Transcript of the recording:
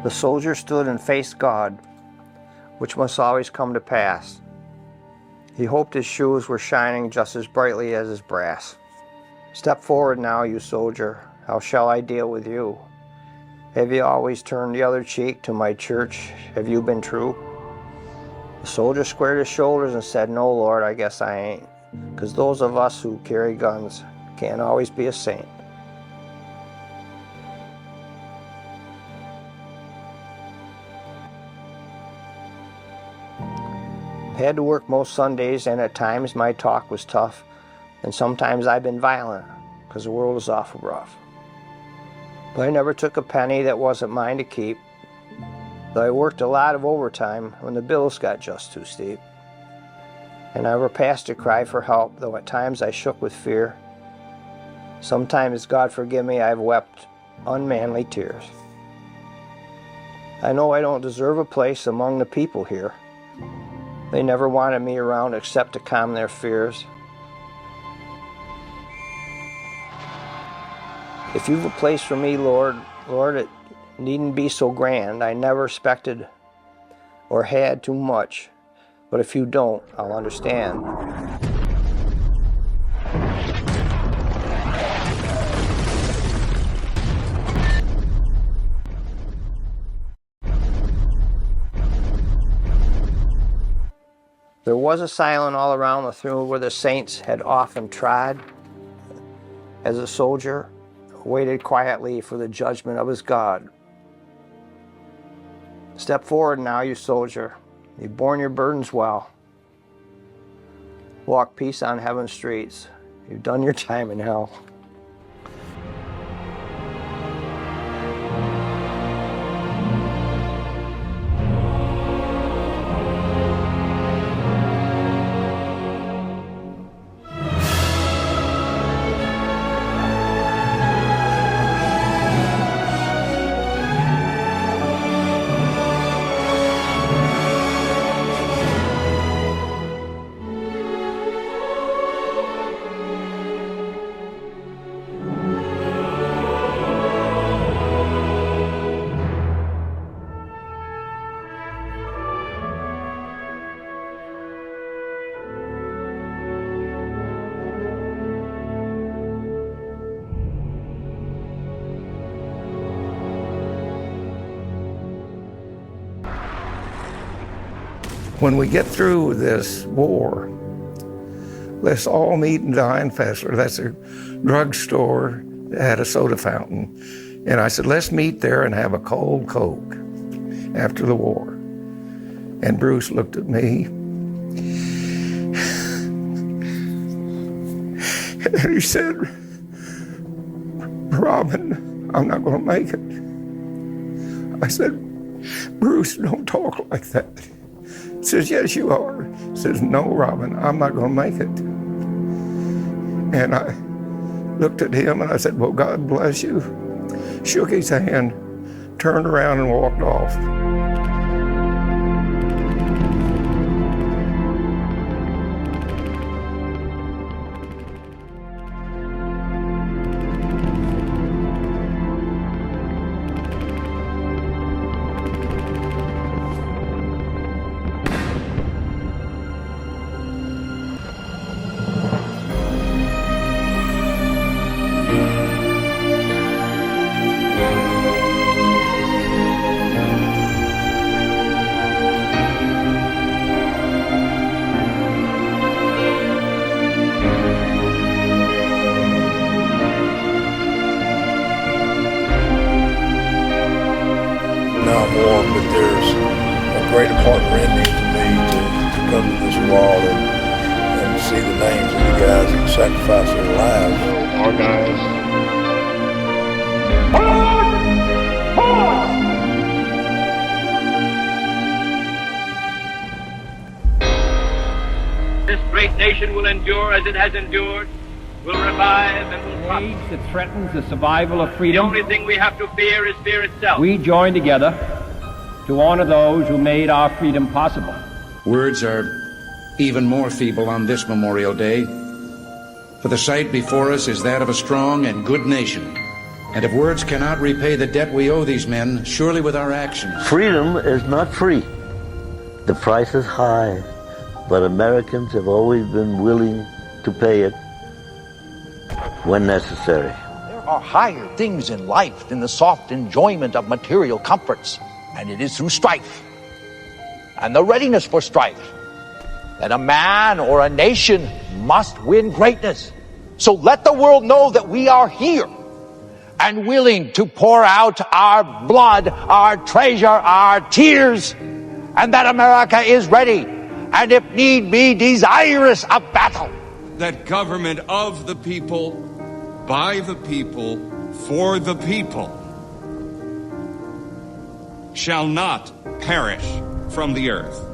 The soldier stood and faced God, which must always come to pass. He hoped his shoes were shining just as brightly as his brass. Step forward now, you soldier, how shall I deal with you? Have you always turned the other cheek to my church? Have you been true? The soldier squared his shoulders and said, no, Lord, I guess I ain't, 'cause those of us who carry guns can't always be a saint. Had to work most Sundays, and at times my talk was tough, and sometimes I've been violent, 'cause the world is awful rough. But I never took a penny that wasn't mine to keep, though I worked a lot of overtime when the bills got just too steep. And I never passed a cry for help, though at times I shook with fear. Sometimes, God forgive me, I've wept unmanly tears. I know I don't deserve a place among the people here. They never wanted me around except to calm their fears. If you've a place for me, Lord, it needn't be so grand. I never expected or had too much, but if you don't, I'll understand. There was a silence all around the throne where the saints had often trod. As a soldier waited quietly for the judgment of his God. Step forward now, you soldier. You've borne your burdens well. Walk peace on heaven's streets. You've done your time in hell. When we get through this war, let's all meet in Dine Fessler. That's a drugstore that had a soda fountain. And I said, let's meet there and have a cold Coke after the war. And Bruce looked at me. And he said, Robin, I'm not gonna make it. I said, Bruce, don't talk like that. He says, yes, you are. He says, no, Robin, I'm not going to make it. And I looked at him and I said, well, God bless you. Shook his hand, turned around and walked off. War, but there's a great partner in to me to come to this wall and see the names of the guys that sacrificed their lives. Our guys. This great nation will endure as it has endured, will revive and will prosper. Age that threatens the survival of freedom. The only thing we have to fear is fear itself. We join together to honor those who made our freedom possible. Words are even more feeble on this Memorial Day, for the sight before us is that of a strong and good nation, And if words cannot repay the debt we owe these men, surely with our actions. Freedom is not free. The price is high, but Americans have always been willing to pay it when necessary. There are higher things in life than the soft enjoyment of material comforts, and it is through strife and the readiness for strife that a man or a nation must win greatness. So let the world know that we are here and willing to pour out our blood, our treasure, our tears, and that America is ready, and if need be, desirous of battle. That government of the people, by the people, for the people, shall not perish from the earth.